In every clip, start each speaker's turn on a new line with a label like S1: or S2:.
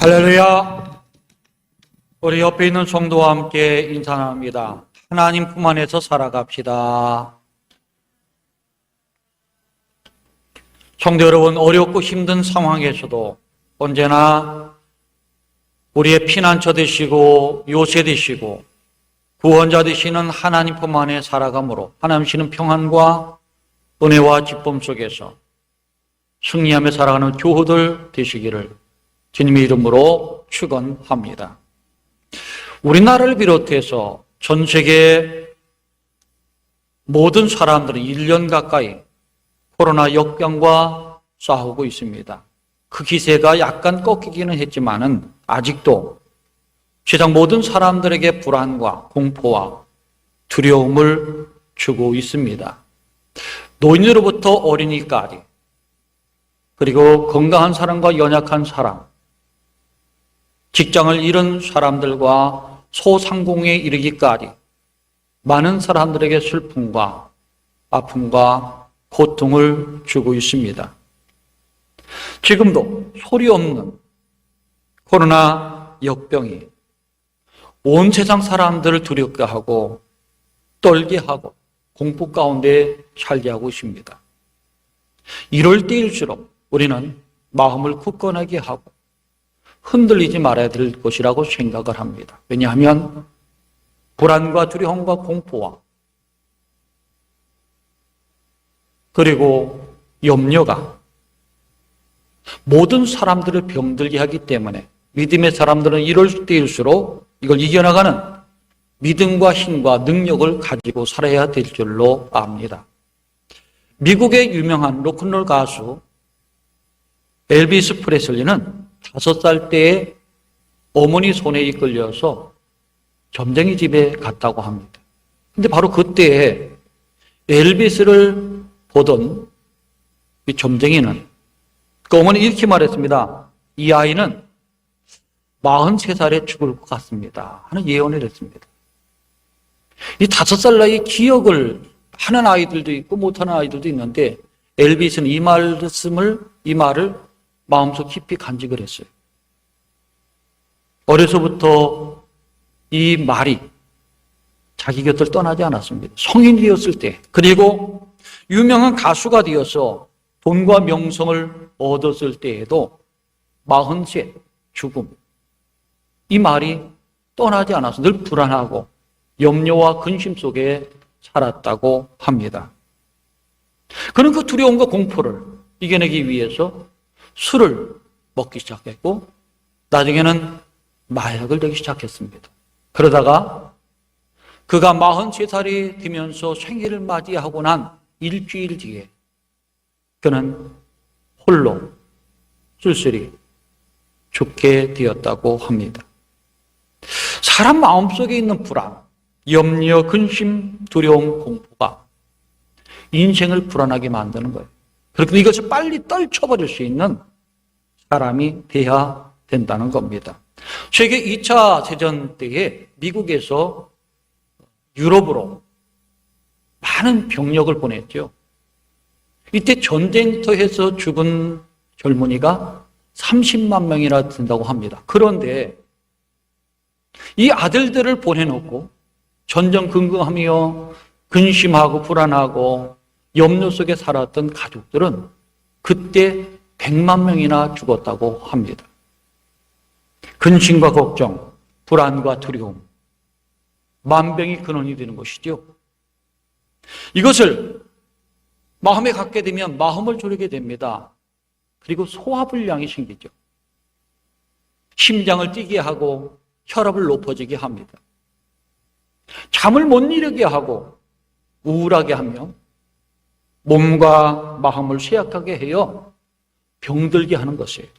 S1: 할렐루야. 우리 옆에 있는 성도와 함께 인사 나눕니다. 하나님 품 안에서 살아갑시다. 성도 여러분, 어렵고 힘든 상황에서도 언제나 우리의 피난처 되시고 요새 되시고 구원자 되시는 하나님 품 안에 살아감으로 하나님 주시는 평안과 은혜와 기쁨 속에서 승리하며 살아가는 교우들 되시기를 주님의 이름으로 축원합니다. 우리나라를 비롯해서 전 세계 모든 사람들은 1년 가까이 코로나 역병과 싸우고 있습니다. 그 기세가 약간 꺾이기는 했지만은 아직도 세상 모든 사람들에게 불안과 공포와 두려움을 주고 있습니다. 노인으로부터 어린이까지, 그리고 건강한 사람과 연약한 사람, 직장을 잃은 사람들과 소상공에 이르기까지 많은 사람들에게 슬픔과 아픔과 고통을 주고 있습니다. 지금도 소리 없는 코로나 역병이 온 세상 사람들을 두렵게 하고 떨게 하고 공포 가운데 살게 하고 있습니다. 이럴 때일수록 우리는 마음을 굳건하게 하고 흔들리지 말아야 될 것이라고 생각을 합니다. 왜냐하면 불안과 두려움과 공포와 그리고 염려가 모든 사람들을 병들게 하기 때문에 믿음의 사람들은 이럴 때일수록 이걸 이겨나가는 믿음과 힘과 능력을 가지고 살아야 될 줄로 압니다. 미국의 유명한 로큰롤 가수 엘비스 프레슬리는 5살 때에 어머니 손에 이끌려서 점쟁이 집에 갔다고 합니다. 근데 바로 그때에 엘비스를 보던 이 점쟁이는 그 어머니 이렇게 말했습니다. 이 아이는 43살에 죽을 것 같습니다 하는 예언을 했습니다. 이 5살 나이에 기억을 하는 아이들도 있고 못하는 아이들도 있는데 엘비스는 이 말을 마음속 깊이 간직을 했어요. 어려서부터 이 말이 자기 곁을 떠나지 않았습니다. 성인이 되었을 때, 그리고 유명한 가수가 되어서 돈과 명성을 얻었을 때에도 40세 죽음, 이 말이 떠나지 않아서 늘 불안하고 염려와 근심 속에 살았다고 합니다. 그는 그 두려움과 공포를 이겨내기 위해서 술을 먹기 시작했고 나중에는 마약을 들기 시작했습니다. 그러다가 그가 43살이 되면서 생일을 맞이하고 난 일주일 뒤에 그는 홀로 쓸쓸히 죽게 되었다고 합니다. 사람 마음속에 있는 불안, 염려, 근심, 두려움, 공포가 인생을 불안하게 만드는 거예요. 그렇게 이것을 빨리 떨쳐버릴 수 있는 사람이 돼야 된다는 겁니다. 세계 2차 대전 때에 미국에서 유럽으로 많은 병력을 보냈죠. 이때 전쟁터에서 죽은 젊은이가 30만 명이나 된다고 합니다. 그런데 이 아들들을 보내놓고 전전긍긍하며 근심하고 불안하고 염려 속에 살았던 가족들은 그때 100만 명이나 죽었다고 합니다. 근심과 걱정, 불안과 두려움, 만병이 근원이 되는 것이죠. 이것을 마음에 갖게 되면 마음을 졸이게 됩니다. 그리고 소화불량이 생기죠. 심장을 뛰게 하고 혈압을 높아지게 합니다. 잠을 못 이루게 하고 우울하게 하며 몸과 마음을 쇠약하게 해요. 병들게 하는 것이에요.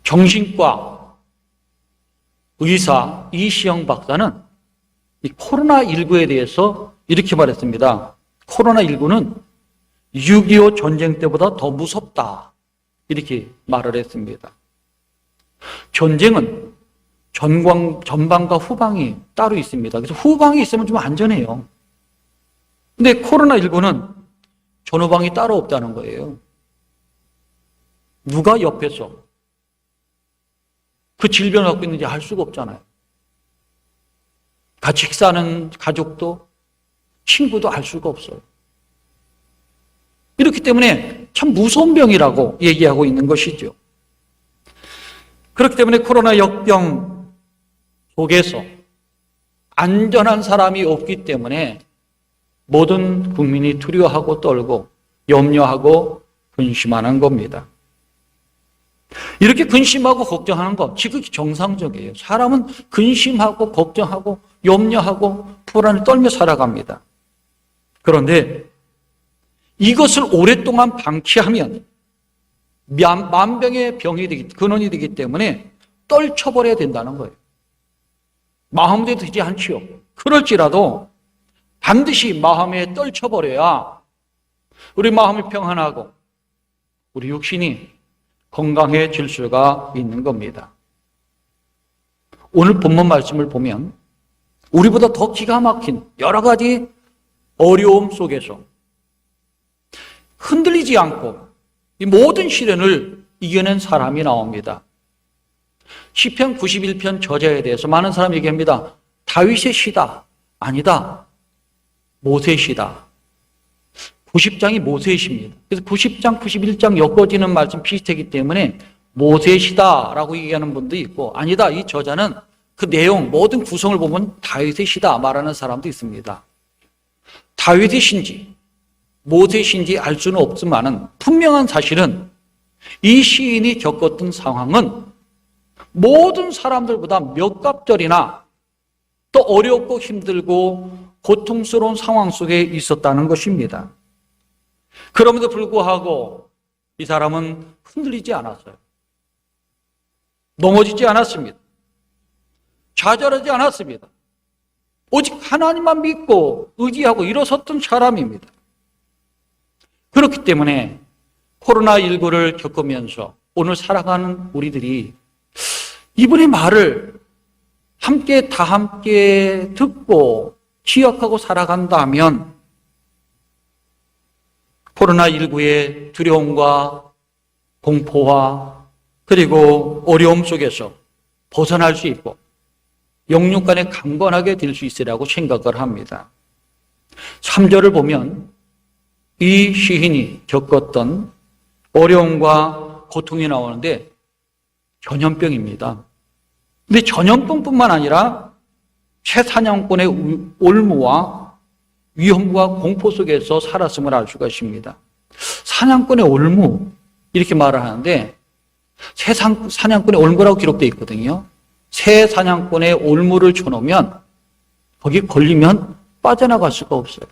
S1: 정신과 의사 이시영 박사는 이 코로나19에 대해서 이렇게 말했습니다. 코로나19는 6.25 전쟁 때보다 더 무섭다. 이렇게 말을 했습니다. 전쟁은 전방과 후방이 따로 있습니다. 그래서 후방이 있으면 좀 안전해요. 근데 코로나19는 전후방이 따로 없다는 거예요. 누가 옆에서 그 질병을 갖고 있는지 알 수가 없잖아요. 같이 식사하는 가족도 친구도 알 수가 없어요. 이렇기 때문에 참 무서운 병이라고 얘기하고 있는 것이죠. 그렇기 때문에 코로나 역병 속에서 안전한 사람이 없기 때문에 모든 국민이 두려워하고 떨고 염려하고 근심하는 겁니다. 이렇게 근심하고 걱정하는 것, 지극히 정상적이에요. 사람은 근심하고 걱정하고 염려하고 불안에 떨며 살아갑니다. 그런데 이것을 오랫동안 방치하면 만병의 근원이 되기 때문에 떨쳐버려야 된다는 거예요. 마음대로 되지 않지요. 그럴지라도 반드시 마음에 떨쳐버려야 우리 마음이 평안하고 우리 육신이 건강해질 수가 있는 겁니다. 오늘 본문 말씀을 보면 우리보다 더 기가 막힌 여러 가지 어려움 속에서 흔들리지 않고 이 모든 시련을 이겨낸 사람이 나옵니다. 시편 91편 저자에 대해서 많은 사람이 얘기합니다. 다윗의 시다. 아니다. 모세의 시다. 90장이 모세의 시입니다. 그래서 90장, 91장 엮어지는 말씀 비슷하기 때문에 모세의 시다라고 얘기하는 분도 있고 아니다. 이 저자는 그 내용, 모든 구성을 보면 다윗의 시다 말하는 사람도 있습니다. 다윗의 시인지 모세의 시인지 알 수는 없지만은 분명한 사실은 이 시인이 겪었던 상황은 모든 사람들보다 몇 갑절이나 또 어렵고 힘들고 고통스러운 상황 속에 있었다는 것입니다. 그럼에도 불구하고 이 사람은 흔들리지 않았어요. 넘어지지 않았습니다. 좌절하지 않았습니다. 오직 하나님만 믿고 의지하고 일어섰던 사람입니다. 그렇기 때문에 코로나19를 겪으면서 오늘 살아가는 우리들이 이분의 말을 다 함께 듣고 기억하고 살아간다면 코로나19의 두려움과 공포와 그리고 어려움 속에서 벗어날 수 있고 영육간에 강건하게 될 수 있으리라고 생각을 합니다. 3절을 보면 이 시인이 겪었던 어려움과 고통이 나오는데 전염병입니다. 근데 전염병뿐만 아니라 새사냥꾼의 올무와 위험과 공포 속에서 살았음을 알 수가 있습니다. 사냥꾼의 올무 이렇게 말을 하는데 새 사냥꾼의 올무라고 기록되어 있거든요. 새 사냥꾼의 올무를 쳐놓으면 거기 걸리면 빠져나갈 수가 없어요.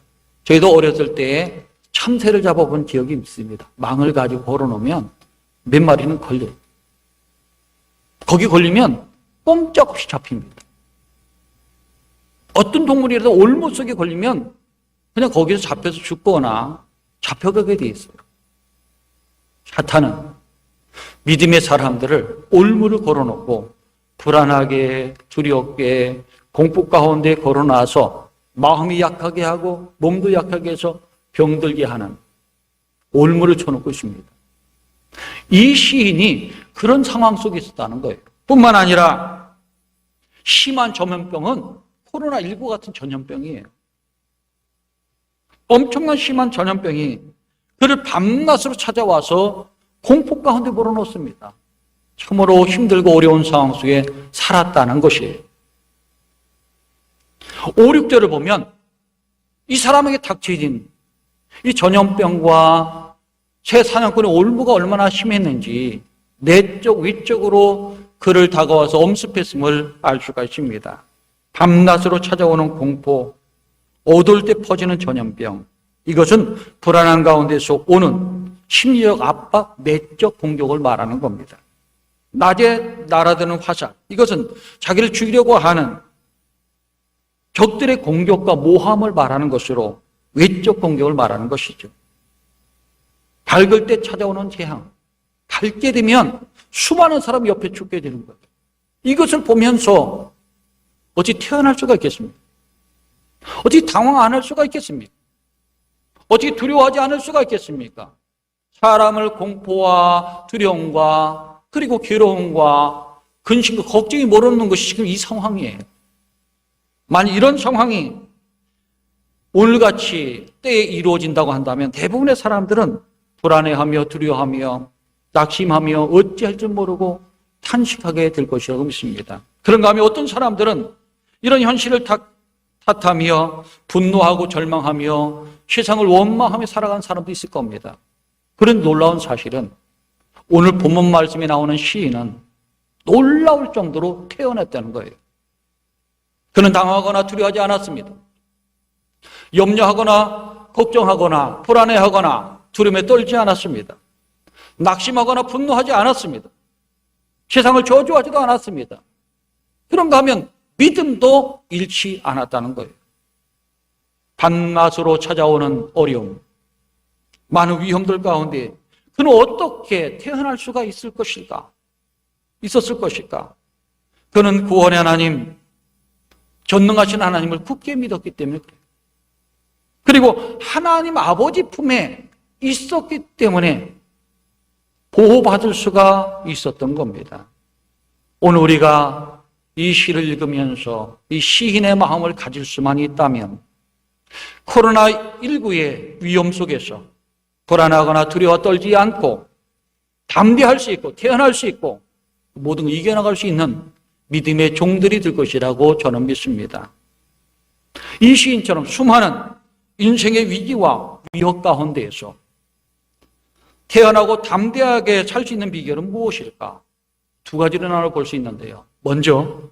S1: 저희도 어렸을 때 참새를 잡아본 기억이 있습니다. 망을 가지고 걸어놓으면 몇 마리는 걸려요. 거기 걸리면 꼼짝없이 잡힙니다. 어떤 동물이라도 올무 속에 걸리면 그냥 거기서 잡혀서 죽거나 잡혀가게 돼 있어요. 사탄은 믿음의 사람들을 올무를 걸어놓고 불안하게 두렵게 공포 가운데 걸어놔서 마음이 약하게 하고 몸도 약하게 해서 병들게 하는 올무를 쳐놓고 있습니다. 이 시인이 그런 상황 속에 있었다는 거예요. 뿐만 아니라 심한 전염병은 코로나19 같은 전염병이에요. 엄청난 심한 전염병이 그를 밤낮으로 찾아와서 공포 가운데 몰아넣습니다. 참으로 힘들고 어려운 상황 속에 살았다는 것이에요. 5, 6절을 보면 이 사람에게 닥쳐진 이 전염병과 새 사냥꾼의 올무가 얼마나 심했는지 내적, 위적으로 그를 다가와서 엄습했음을 알 수가 있습니다. 밤낮으로 찾아오는 공포, 어두울 때 퍼지는 전염병, 이것은 불안한 가운데서 오는 심리적 압박, 내적 공격을 말하는 겁니다. 낮에 날아드는 화살, 이것은 자기를 죽이려고 하는 적들의 공격과 모함을 말하는 것으로 외적 공격을 말하는 것이죠. 밝을 때 찾아오는 재앙, 밝게 되면 수많은 사람이 옆에 죽게 되는 거예요. 이것을 보면서 어찌 태어날 수가 있겠습니까? 어찌 당황 안 할 수가 있겠습니까? 어찌 두려워하지 않을 수가 있겠습니까? 사람을 공포와 두려움과 그리고 괴로움과 근심과 걱정이 몰아오는 것이 지금 이 상황이에요. 만약 이런 상황이 오늘같이 때에 이루어진다고 한다면 대부분의 사람들은 불안해하며 두려워하며 낙심하며 어찌할 줄 모르고 탄식하게 될 것이라고 믿습니다. 그런가 하면 어떤 사람들은 이런 현실을 탓하며 분노하고 절망하며 세상을 원망하며 살아가는 사람도 있을 겁니다. 그런 놀라운 사실은 오늘 본문 말씀에 나오는 시인은 놀라울 정도로 태어났다는 거예요. 그는 당하거나 두려워하지 않았습니다. 염려하거나 걱정하거나 불안해하거나 두려움에 떨지 않았습니다. 낙심하거나 분노하지 않았습니다. 세상을 저주하지도 않았습니다. 그런가 하면 믿음도 잃지 않았다는 거예요. 밤낮으로 찾아오는 어려움, 많은 위험들 가운데 그는 어떻게 태어날 수가 있었을 것일까? 그는 구원의 하나님, 전능하신 하나님을 굳게 믿었기 때문에 그래요. 그리고 하나님 아버지 품에 있었기 때문에 보호받을 수가 있었던 겁니다. 오늘 우리가 이 시를 읽으면서 이 시인의 마음을 가질 수만 있다면 코로나19의 위험 속에서 불안하거나 두려워 떨지 않고 담대할 수 있고 태어날 수 있고 모든 걸 이겨나갈 수 있는 믿음의 종들이 될 것이라고 저는 믿습니다. 이 시인처럼 수많은 인생의 위기와 위협 가운데에서 태어나고 담대하게 살 수 있는 비결은 무엇일까? 두 가지를 나눠 볼 수 있는데요. 먼저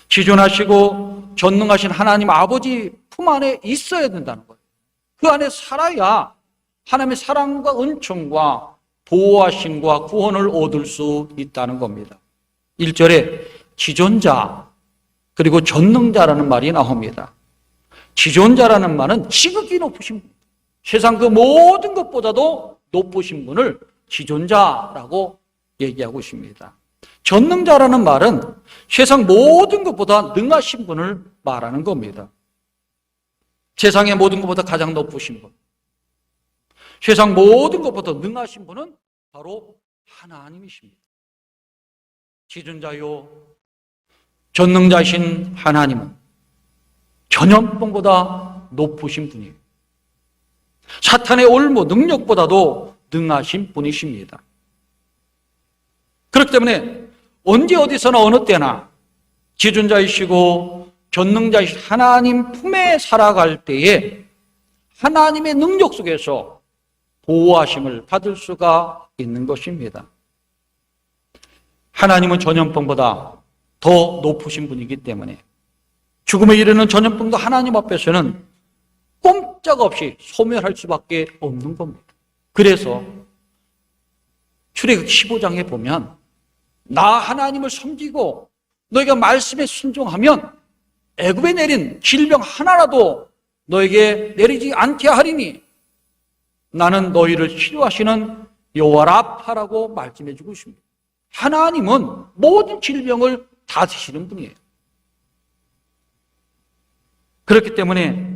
S1: 지존하시고 전능하신 하나님 아버지 품 안에 있어야 된다는 거예요. 그 안에 살아야 하나님의 사랑과 은총과 보호하심과 구원을 얻을 수 있다는 겁니다. 1절에 지존자 그리고 전능자라는 말이 나옵니다. 지존자라는 말은 지극히 높으신 분, 세상 그 모든 것보다도 높으신 분을 지존자라고 얘기하고 있습니다. 전능자라는 말은 세상 모든 것보다 능하신 분을 말하는 겁니다. 세상의 모든 것보다 가장 높으신 분, 세상 모든 것보다 능하신 분은 바로 하나님이십니다. 지존자요 전능자이신 하나님은 전염병보다 높으신 분이에요. 사탄의 올무 능력보다도 능하신 분이십니다. 그렇기 때문에 언제 어디서나 어느 때나 지존자이시고 전능자이신 하나님 품에 살아갈 때에 하나님의 능력 속에서 보호하심을 받을 수가 있는 것입니다. 하나님은 전염병보다 더 높으신 분이기 때문에 죽음에 이르는 전염병도 하나님 앞에서는 꼼짝없이 소멸할 수밖에 없는 겁니다. 그래서 출애굽 15장에 보면 나 하나님을 섬기고 너희가 말씀에 순종하면 애굽에 내린 질병 하나라도 너에게 내리지 않게 하리니 나는 너희를 치료하시는 여호와 라파라고 말씀해 주고 있습니다. 하나님은 모든 질병을 다스리시는 분이에요. 그렇기 때문에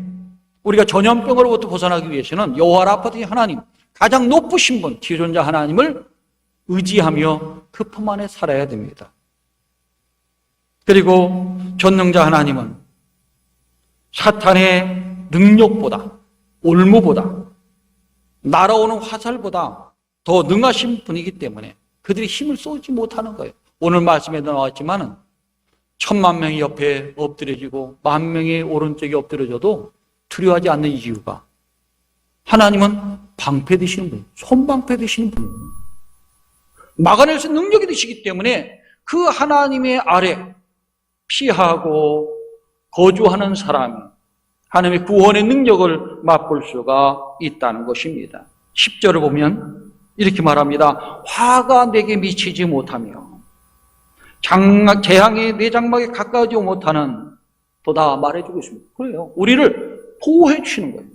S1: 우리가 전염병으로부터 벗어나기 위해서는 여호와 라파 하나님, 가장 높으신 분, 지존자 하나님을 의지하며 그 품 안에 살아야 됩니다. 그리고 전능자 하나님은 사탄의 능력보다, 올무보다, 날아오는 화살보다 더 능하신 분이기 때문에 그들이 힘을 쏘지 못하는 거예요. 오늘 말씀에도 나왔지만은 10,000,000명이 옆에 엎드려지고 10,000,000명이 오른쪽에 엎드려져도 두려워하지 않는 이유가 하나님은 방패 되시는 분, 손방패 되시는 분, 막아낼 수 있는 능력이 되시기 때문에 그 하나님의 아래 피하고 거주하는 사람이 하나님의 구원의 능력을 맛볼 수가 있다는 것입니다. 10절을 보면 이렇게 말합니다. 화가 내게 미치지 못하며 재앙이 내 장막에 가까워지지 못하는 도다 말해주고 있습니다. 그래요. 우리를 보호해 주시는 거예요.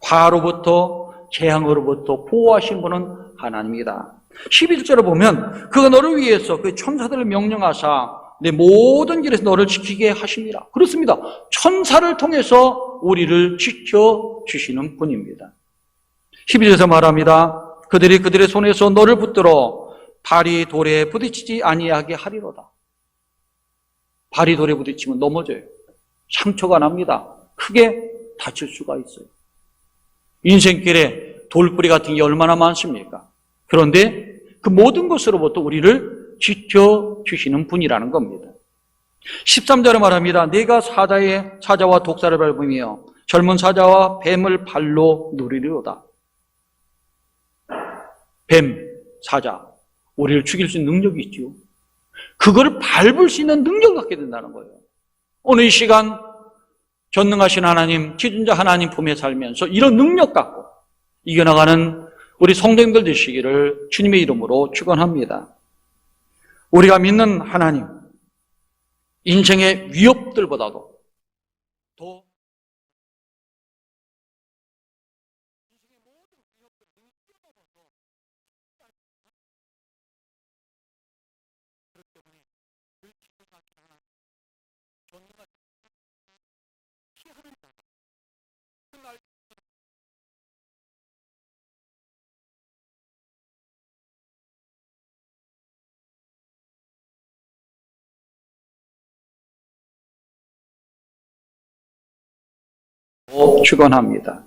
S1: 화로부터 재앙으로부터 보호하신 분은 하나님이다. 11절을 보면 그가 너를 위해서 그 천사들을 명령하사 내 모든 길에서 너를 지키게 하십니다. 그렇습니다. 천사를 통해서 우리를 지켜주시는 분입니다. 12절에서 말합니다. 그들이 그들의 손에서 너를 붙들어 발이 돌에 부딪히지 아니하게 하리로다. 발이 돌에 부딪히면 넘어져요. 상처가 납니다. 크게 다칠 수가 있어요. 인생길에 돌뿌리 같은 게 얼마나 많습니까? 그런데 그 모든 것으로부터 우리를 지켜주시는 분이라는 겁니다. 13절에 말합니다. 내가 사자와 독사를 밟으며 젊은 사자와 뱀을 발로 누리리로다. 뱀, 사자, 우리를 죽일 수 있는 능력이 있죠. 그거를 밟을 수 있는 능력을 갖게 된다는 거예요. 오늘 이 시간 전능하신 하나님, 지존자 하나님 품에 살면서 이런 능력 갖고 이겨나가는 우리 성도님들 되시기를 주님의 이름으로 축원합니다. 우리가 믿는 하나님, 인생의 위협들보다도 더 축원합니다.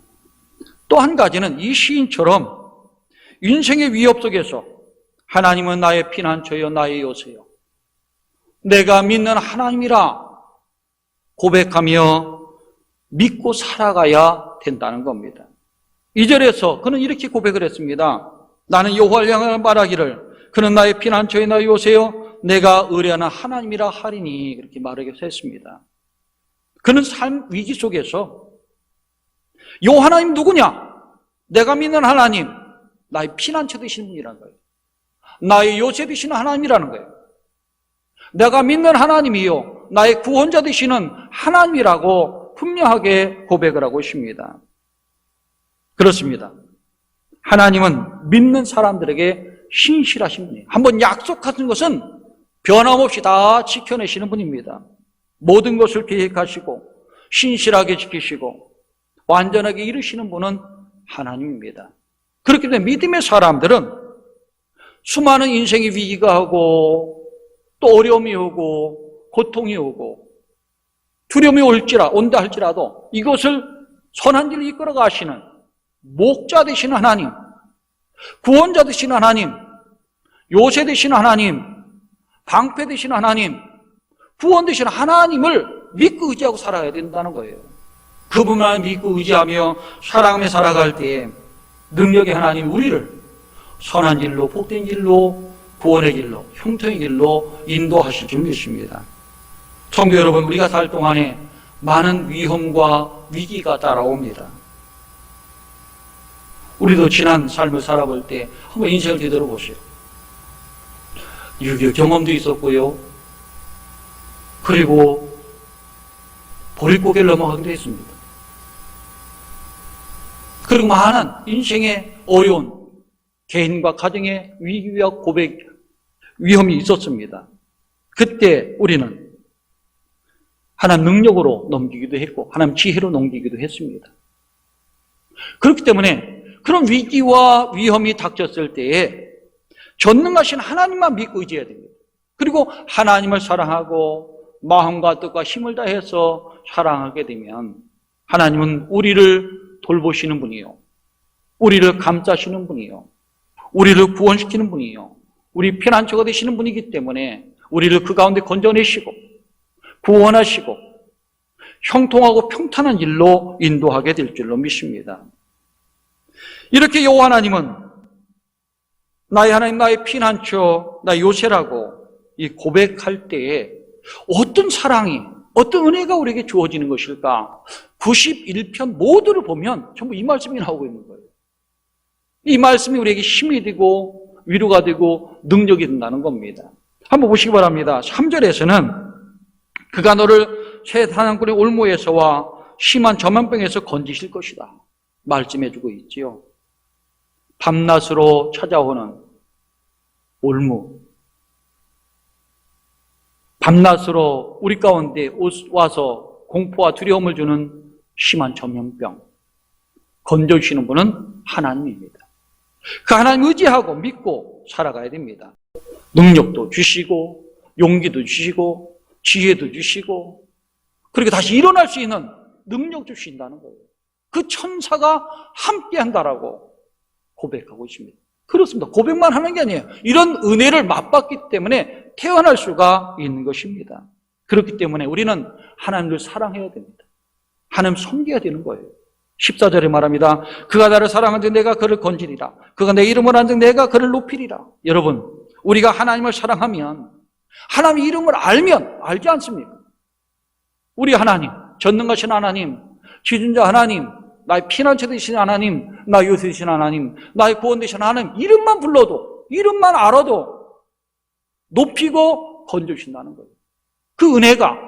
S1: 또 한 가지는 이 시인처럼 인생의 위협 속에서 하나님은 나의 피난처여 나의 요새요, 내가 믿는 하나님이라 고백하며 믿고 살아가야 된다는 겁니다. 2절에서 그는 이렇게 고백을 했습니다. 나는 여호와를 향하여 말하기를 그는 나의 피난처여 나의 요새요 내가 의뢰하는 하나님이라 하리니, 그렇게 말하기도 했습니다. 그는 삶 위기 속에서 요 하나님 누구냐? 내가 믿는 하나님, 나의 피난처 되시는 분이라는 거예요. 나의 요새 되시는 하나님이라는 거예요. 내가 믿는 하나님이요, 나의 구원자 되시는 하나님이라고 분명하게 고백을 하고 있습니다. 그렇습니다. 하나님은 믿는 사람들에게 신실하신 분이에요. 한번 약속하신 것은 변함없이 다 지켜내시는 분입니다. 모든 것을 계획하시고 신실하게 지키시고 완전하게 이루시는 분은 하나님입니다. 그렇기 때문에 믿음의 사람들은 수많은 인생의 위기가 오고 또 어려움이 오고 고통이 오고 두려움이 온다 할지라도 이것을 선한 길로 이끌어 가시는 목자 되시는 하나님, 구원자 되시는 하나님, 요새 되시는 하나님, 방패 되시는 하나님, 구원 되시는 하나님을 믿고 의지하고 살아야 된다는 거예요. 그분만 믿고 의지하며 사랑하며 살아갈 때에 능력의 하나님 우리를 선한 길로, 복된 길로, 구원의 길로, 형통의 길로 인도하실 줄 믿습니다. 성도 여러분, 우리가 살 동안에 많은 위험과 위기가 따라옵니다. 우리도 지난 삶을 살아볼 때 한번 인생을 되돌아보세요. 6.25 경험도 있었고요. 그리고 보릿고개를 넘어가기도 했습니다. 그리고 많은 인생의 어려운 개인과 가정의 위기와 위험이 있었습니다. 그때 우리는 하나님 능력으로 넘기기도 했고 하나님 지혜로 넘기기도 했습니다. 그렇기 때문에 그런 위기와 위험이 닥쳤을 때에 전능하신 하나님만 믿고 의지해야 됩니다. 그리고 하나님을 사랑하고 마음과 뜻과 힘을 다해서 사랑하게 되면 하나님은 우리를 돌보시는 분이요, 우리를 감싸시는 분이요, 우리를 구원시키는 분이요, 우리 피난처가 되시는 분이기 때문에 우리를 그 가운데 건져내시고 구원하시고 형통하고 평탄한 일로 인도하게 될 줄로 믿습니다. 이렇게 여호와 하나님은 나의 하나님, 나의 피난처, 나의 요새라고 이 고백할 때에 어떤 사랑이, 어떤 은혜가 우리에게 주어지는 것일까? 91편 모두를 보면 전부 이 말씀이 나오고 있는 거예요. 이 말씀이 우리에게 힘이 되고 위로가 되고 능력이 된다는 겁니다. 한번 보시기 바랍니다. 3절에서는 그가 너를 새 사냥꾼의 올무에서와 심한 전염병에서 건지실 것이다 말씀해주고 있지요. 밤낮으로 찾아오는 올무, 밤낮으로 우리 가운데 와서 공포와 두려움을 주는 심한 전염병, 건져주시는 분은 하나님입니다. 그 하나님 의지하고 믿고 살아가야 됩니다. 능력도 주시고 용기도 주시고 지혜도 주시고 그리고 다시 일어날 수 있는 능력 주신다는 거예요. 그 천사가 함께 한다라고 고백하고 있습니다. 그렇습니다. 고백만 하는 게 아니에요. 이런 은혜를 맛봤기 때문에 태어날 수가 있는 것입니다. 그렇기 때문에 우리는 하나님을 사랑해야 됩니다. 하나님 섬겨야 되는 거예요. 14절에 말합니다. 그가 나를 사랑하는데 내가 그를 건지리라. 그가 내 이름을 아는데 내가 그를 높이리라. 여러분, 우리가 하나님을 사랑하면 하나님의 이름을 알면 알지 않습니까? 우리 하나님, 전능하신 하나님, 지존자 하나님, 나의 피난처 되신 하나님, 나의 요새 되신 하나님, 나의 구원 되신 하나님, 이름만 불러도, 이름만 알아도 높이고 건져주신다는 거예요. 그 은혜가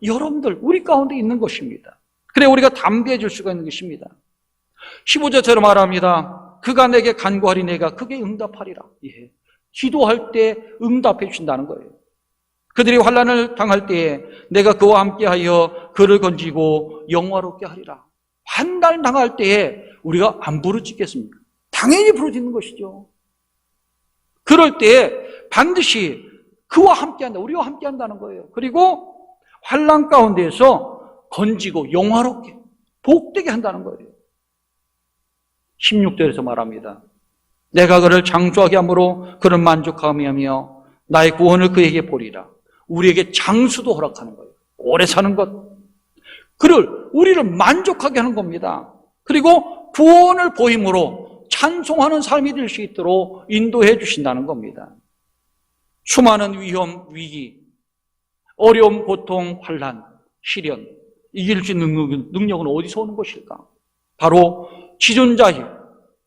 S1: 여러분들 우리 가운데 있는 것입니다. 그래 우리가 담대해 줄 수가 있는 것입니다. 15절처럼 말합니다. 그가 내게 간구하리 내가 그게 응답하리라. 예. 기도할 때 응답해 주신다는 거예요. 그들이 환난을 당할 때에 내가 그와 함께하여 그를 건지고 영화롭게 하리라. 환난 당할 때에 우리가 안 부르짖겠습니까? 당연히 부르짖는 것이죠. 그럴 때에 반드시 그와 함께한다. 우리와 함께한다는 거예요. 그리고 환난 가운데에서 건지고 영화롭게 복되게 한다는 거예요. 16절에서 말합니다. 내가 그를 장수하게 함으로 그를 만족하며 나의 구원을 그에게 보리라. 우리에게 장수도 허락하는 거예요. 오래 사는 것. 그를 우리를 만족하게 하는 겁니다. 그리고 구원을 보임으로 찬송하는 삶이 될 수 있도록 인도해 주신다는 겁니다. 수많은 위험, 위기, 어려움, 고통, 환난, 시련 이길 수 있는 능력은 어디서 오는 것일까? 바로 지존자인,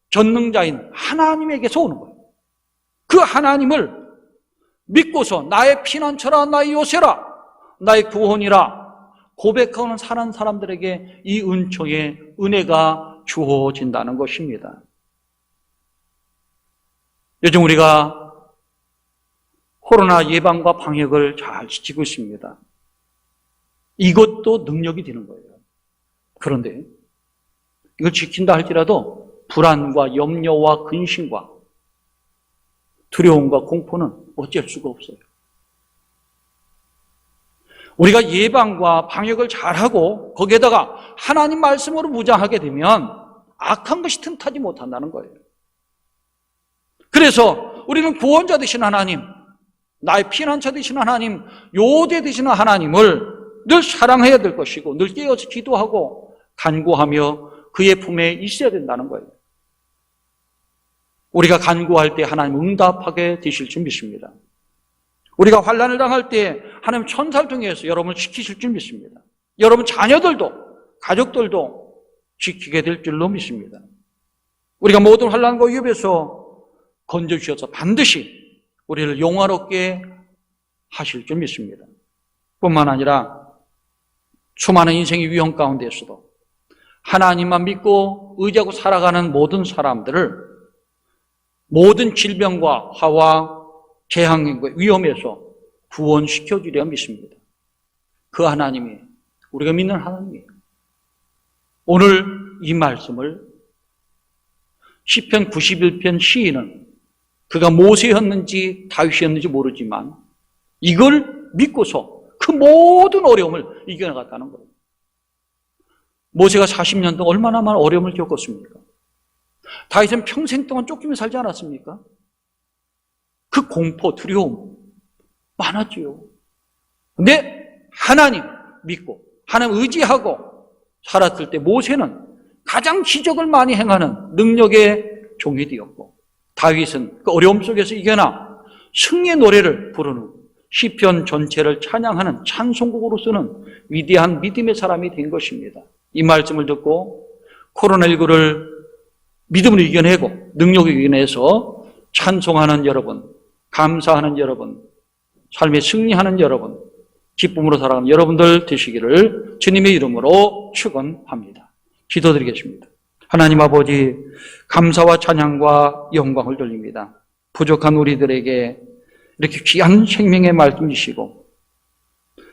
S1: 전능자인 하나님에게서 오는 거예요. 그 하나님을 믿고서 나의 피난처라, 나의 요새라, 나의 구원이라 고백하는 사는 사람들에게 이 은총의 은혜가 주어진다는 것입니다. 요즘 우리가 코로나 예방과 방역을 잘 지키고 있습니다. 이것도 능력이 되는 거예요. 그런데 이걸 지킨다 할지라도 불안과 염려와 근심과 두려움과 공포는 어쩔 수가 없어요. 우리가 예방과 방역을 잘하고 거기에다가 하나님 말씀으로 무장하게 되면 악한 것이 틈타지 못한다는 거예요. 그래서 우리는 구원자 되신 하나님, 나의 피난처 되신 하나님, 요새 되신 하나님을 늘 사랑해야 될 것이고 늘 깨어서 기도하고 간구하며 그의 품에 있어야 된다는 거예요. 우리가 간구할 때 하나님 응답하게 되실 줄 믿습니다. 우리가 환난을 당할 때 하나님 천사를 통해서 여러분을 지키실 줄 믿습니다. 여러분 자녀들도 가족들도 지키게 될 줄로 믿습니다. 우리가 모든 환난과 위협에서 건져주셔서 반드시 우리를 영화롭게 하실 줄 믿습니다. 뿐만 아니라 수많은 인생의 위험 가운데서도 하나님만 믿고 의지하고 살아가는 모든 사람들을 모든 질병과 화와 재앙과 위험에서 구원시켜 주려 믿습니다. 그 하나님이 우리가 믿는 하나님이에요. 오늘 이 말씀을 시편 91편 시인은 그가 모세였는지 다윗이었는지 모르지만 이걸 믿고서 그 모든 어려움을 이겨나갔다는 거예요. 모세가 40년 동안 얼마나 많은 어려움을 겪었습니까? 다윗은 평생 동안 쫓기며 살지 않았습니까? 그 공포, 두려움 많았지요. 근데 하나님 믿고 하나님 의지하고 살았을 때 모세는 가장 기적을 많이 행하는 능력의 종이 되었고 다윗은 그 어려움 속에서 이겨나 승리의 노래를 부르는 시편 전체를 찬양하는 찬송곡으로 쓰는 위대한 믿음의 사람이 된 것입니다. 이 말씀을 듣고 코로나19를 믿음으로 이겨내고 능력을 이겨내서 찬송하는 여러분, 감사하는 여러분, 삶에 승리하는 여러분, 기쁨으로 살아가는 여러분들 되시기를 주님의 이름으로 축원합니다. 기도드리겠습니다. 하나님 아버지, 감사와 찬양과 영광을 돌립니다. 부족한 우리들에게 이렇게 귀한 생명의 말씀 주시고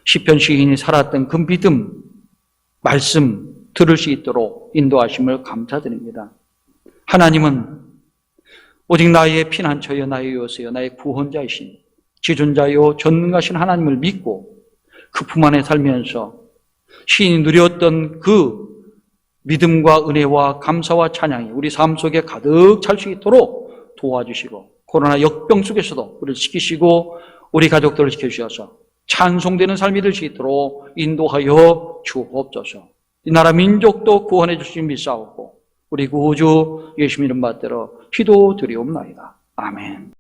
S1: 시편 시인이 살았던 그 믿음, 말씀 들을 수 있도록 인도하심을 감사드립니다. 하나님은 오직 나의 피난처여 나의 요새여 나의 구원자이신 지존자요 전능하신 하나님을 믿고 그 품 안에 살면서 시인이 누렸던 그 믿음과 은혜와 감사와 찬양이 우리 삶 속에 가득 찰 수 있도록 도와주시고 코로나 역병 속에서도 우리를 지키시고 우리 가족들을 지켜주셔서 찬송되는 삶이 될 수 있도록 인도하여 주옵소서. 이 나라 민족도 구원해 주시니 믿사옵고 우리 구주 예수님 이름 받들어 기도드리옵나이다. 아멘.